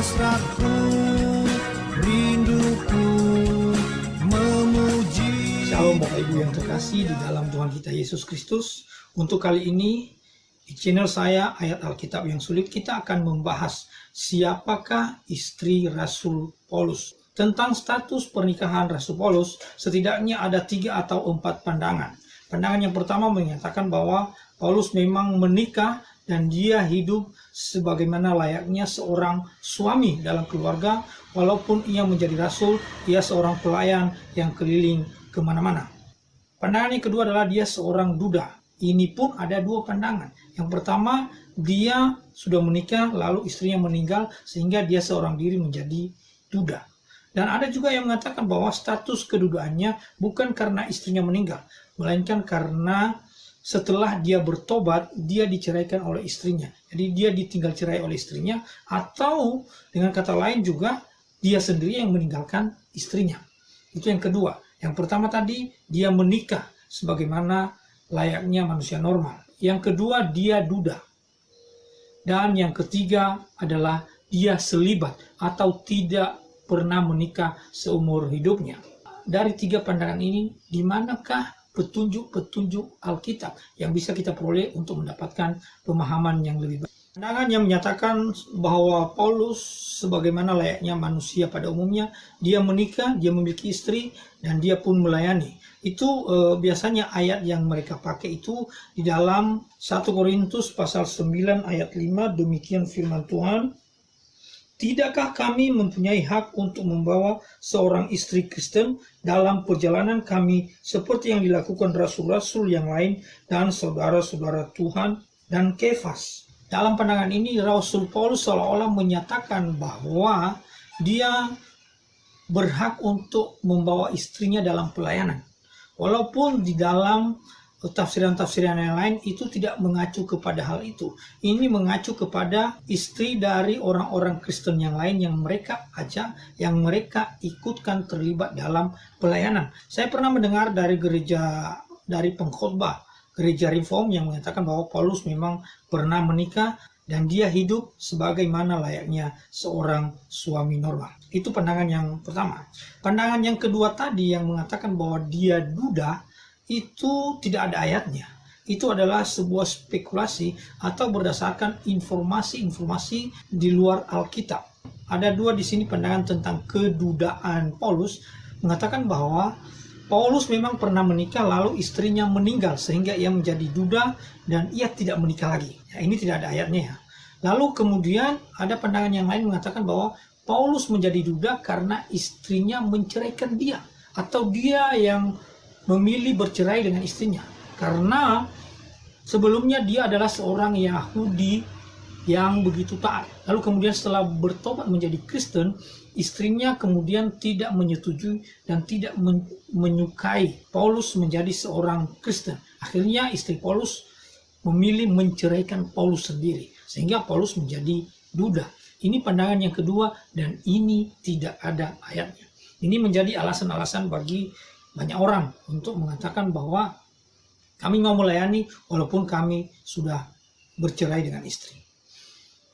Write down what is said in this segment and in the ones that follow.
hasratku, rinduku memuji. Shalom Bapak Ibu yang terkasih di dalam Tuhan kita Yesus Kristus. Untuk kali ini di channel saya Ayat Alkitab yang Sulit, kita akan membahas siapakah istri Rasul Paulus. Tentang status pernikahan Rasul Paulus, setidaknya ada 3 atau 4 pandangan. Pandangan yang pertama menyatakan bahwa Paulus memang menikah dan dia hidup sebagaimana layaknya seorang suami dalam keluarga. Walaupun ia menjadi rasul, ia seorang pelayan yang keliling kemana-mana. Pandangan yang kedua adalah dia seorang duda. Ini pun ada 2 pandangan. Yang pertama, dia sudah menikah lalu istrinya meninggal sehingga dia seorang diri menjadi duda. Dan ada juga yang mengatakan bahwa status kedudaannya bukan karena istrinya meninggal, melainkan karena setelah dia bertobat, dia diceraikan oleh istrinya. Jadi dia ditinggal cerai oleh istrinya, atau dengan kata lain juga dia sendiri yang meninggalkan istrinya. Itu yang kedua. Yang pertama tadi, dia menikah sebagaimana layaknya manusia normal. Yang kedua, dia duda. Dan yang ketiga adalah dia selibat atau tidak pernah menikah seumur hidupnya. Dari 3 pandangan ini, di manakah petunjuk-petunjuk Alkitab yang bisa kita peroleh untuk mendapatkan pemahaman yang lebih baik? Pandangan yang menyatakan bahwa Paulus sebagaimana layaknya manusia pada umumnya, dia menikah, dia memiliki istri, dan dia pun melayani. Itu biasanya ayat yang mereka pakai itu di dalam 1 Korintus pasal 9 ayat 5, demikian firman Tuhan. Tidakkah kami mempunyai hak untuk membawa seorang istri Kristen dalam perjalanan kami seperti yang dilakukan rasul-rasul yang lain dan saudara-saudara Tuhan dan Kefas? Dalam pandangan ini, Rasul Paulus seolah-olah menyatakan bahwa dia berhak untuk membawa istrinya dalam pelayanan. Walaupun di dalam tafsiran-tafsiran yang lain itu tidak mengacu kepada hal itu. Ini mengacu kepada istri dari orang-orang Kristen yang lain yang mereka ajak, yang mereka ikutkan terlibat dalam pelayanan. Saya pernah mendengar dari pengkhotbah gereja Reform yang mengatakan bahwa Paulus memang pernah menikah dan dia hidup sebagaimana layaknya seorang suami normal. Itu pandangan yang pertama. Pandangan yang kedua tadi yang mengatakan bahwa dia duda, itu tidak ada ayatnya. Itu adalah sebuah spekulasi atau berdasarkan informasi-informasi di luar Alkitab. Ada 2 di sini pandangan tentang kedudaan Paulus, mengatakan bahwa Paulus memang pernah menikah lalu istrinya meninggal sehingga ia menjadi duda dan ia tidak menikah lagi. Ya, ini tidak ada ayatnya ya. Lalu kemudian ada pandangan yang lain mengatakan bahwa Paulus menjadi duda karena istrinya menceraikan dia, atau dia yang memilih bercerai dengan istrinya. Karena sebelumnya dia adalah seorang Yahudi yang begitu taat. Lalu kemudian setelah bertobat menjadi Kristen, istrinya kemudian tidak menyetujui dan tidak menyukai Paulus menjadi seorang Kristen. Akhirnya istri Paulus memilih menceraikan Paulus sendiri, sehingga Paulus menjadi duda. Ini pandangan yang kedua dan ini tidak ada ayatnya. Ini menjadi alasan-alasan bagi banyak orang untuk mengatakan bahwa kami mau melayani walaupun kami sudah bercerai dengan istri.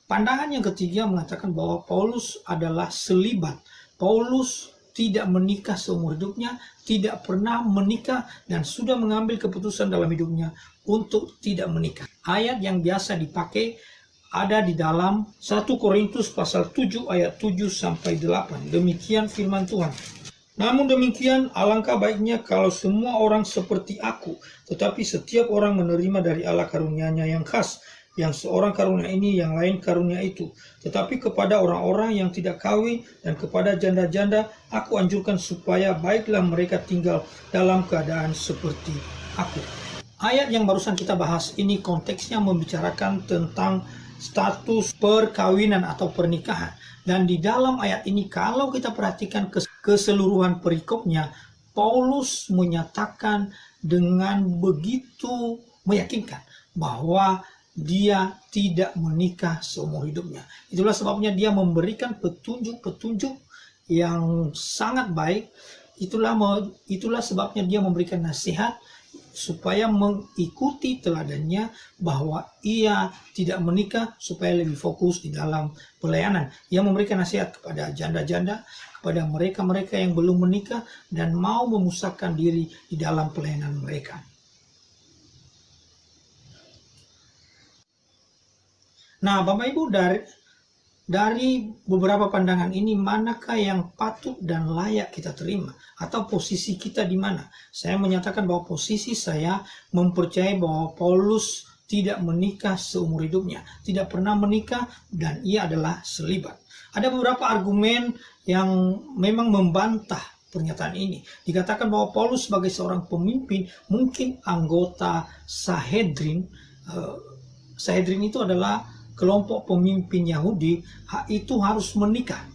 Pandangan yang ketiga mengatakan bahwa Paulus adalah selibat. Paulus tidak menikah seumur hidupnya, tidak pernah menikah, dan sudah mengambil keputusan dalam hidupnya untuk tidak menikah. Ayat yang biasa dipakai ada di dalam 1 Korintus pasal 7 ayat 7 sampai 8. Demikian firman Tuhan. Namun demikian, alangkah baiknya kalau semua orang seperti aku, tetapi setiap orang menerima dari Allah karunia-Nya yang khas, yang seorang karunia ini, yang lain karunia itu. Tetapi kepada orang-orang yang tidak kawin dan kepada janda-janda, aku anjurkan supaya baiklah mereka tinggal dalam keadaan seperti aku. Ayat yang barusan kita bahas ini konteksnya membicarakan tentang status perkawinan atau pernikahan. Dan di dalam ayat ini kalau kita perhatikan keseluruhan perikopnya, Paulus menyatakan dengan begitu meyakinkan bahwa dia tidak menikah seumur hidupnya. Itulah sebabnya dia memberikan petunjuk-petunjuk yang sangat baik. Itulah sebabnya dia memberikan nasihat supaya mengikuti teladannya bahwa ia tidak menikah supaya lebih fokus di dalam pelayanan. Ia memberikan nasihat kepada janda-janda, kepada mereka-mereka yang belum menikah dan mau memusahkan diri di dalam pelayanan mereka. Nah, Bapak Ibu, dari beberapa pandangan ini, manakah yang patut dan layak kita terima? Atau posisi kita di mana? Saya menyatakan bahwa posisi saya mempercayai bahwa Paulus tidak menikah seumur hidupnya. Tidak pernah menikah dan ia adalah selibat. Ada beberapa argumen yang memang membantah pernyataan ini. Dikatakan bahwa Paulus sebagai seorang pemimpin, mungkin anggota Sanhedrin. Sanhedrin itu adalah kelompok pemimpin Yahudi, itu harus menikah.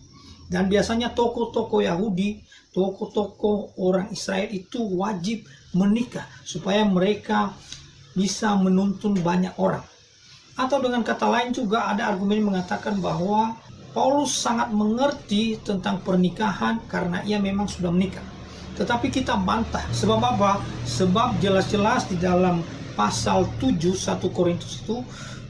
Dan biasanya tokoh-tokoh Yahudi, tokoh-tokoh orang Israel itu wajib menikah supaya mereka bisa menuntun banyak orang. Atau dengan kata lain juga ada argumen mengatakan bahwa Paulus sangat mengerti tentang pernikahan karena ia memang sudah menikah. Tetapi kita bantah. Sebab apa? Sebab jelas-jelas di dalam pasal 7 1 Korintus itu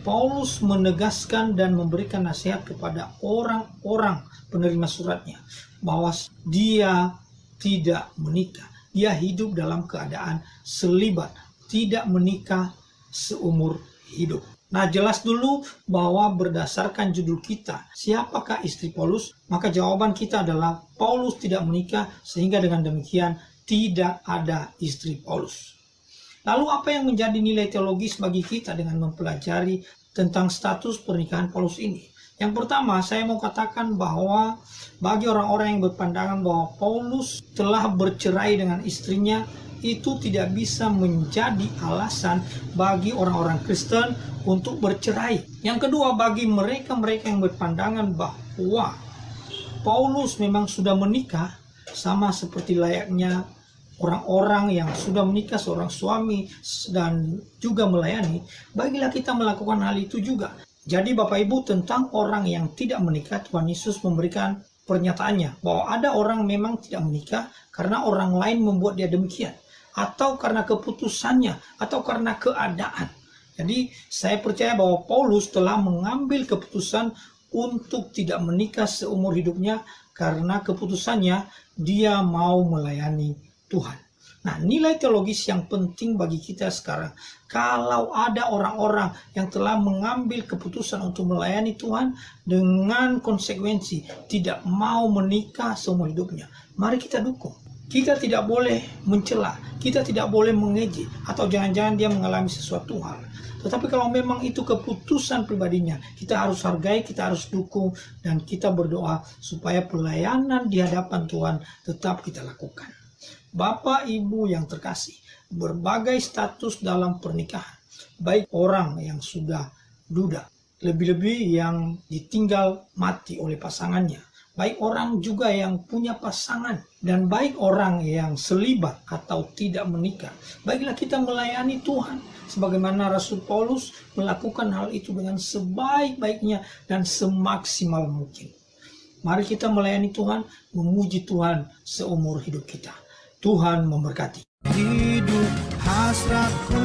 Paulus menegaskan dan memberikan nasihat kepada orang-orang penerima suratnya bahwa dia tidak menikah. Dia hidup dalam keadaan selibat, tidak menikah seumur hidup. Nah, jelas dulu bahwa berdasarkan judul kita, siapakah istri Paulus? Maka jawaban kita adalah Paulus tidak menikah, sehingga dengan demikian tidak ada istri Paulus. Lalu apa yang menjadi nilai teologis bagi kita dengan mempelajari tentang status pernikahan Paulus ini? Yang pertama, saya mau katakan bahwa bagi orang-orang yang berpandangan bahwa Paulus telah bercerai dengan istrinya, itu tidak bisa menjadi alasan bagi orang-orang Kristen untuk bercerai. Yang kedua, bagi mereka-mereka yang berpandangan bahwa Paulus memang sudah menikah, sama seperti layaknya orang-orang yang sudah menikah, seorang suami dan juga melayani, bagilah kita melakukan hal itu juga. Jadi Bapak Ibu, tentang orang yang tidak menikah, Tuhan Yesus memberikan pernyataannya bahwa ada orang memang tidak menikah karena orang lain membuat dia demikian, atau karena keputusannya, atau karena keadaan. Jadi saya percaya bahwa Paulus telah mengambil keputusan untuk tidak menikah seumur hidupnya karena keputusannya dia mau melayani Tuhan. Nah, nilai teologis yang penting bagi kita sekarang, kalau ada orang-orang yang telah mengambil keputusan untuk melayani Tuhan dengan konsekuensi tidak mau menikah seumur hidupnya, mari kita dukung. Kita tidak boleh mencela, kita tidak boleh mengejek, atau jangan-jangan dia mengalami sesuatu hal. Tetapi kalau memang itu keputusan pribadinya, kita harus hargai, kita harus dukung, dan kita berdoa supaya pelayanan di hadapan Tuhan tetap kita lakukan. Bapak Ibu yang terkasih, berbagai status dalam pernikahan, baik orang yang sudah duda, lebih-lebih yang ditinggal mati oleh pasangannya, baik orang juga yang punya pasangan, dan baik orang yang selibat atau tidak menikah, baiklah kita melayani Tuhan sebagaimana Rasul Paulus melakukan hal itu dengan sebaik-baiknya dan semaksimal mungkin. Mari kita melayani Tuhan, memuji Tuhan seumur hidup kita. Tuhan memberkati. Hidup hasratku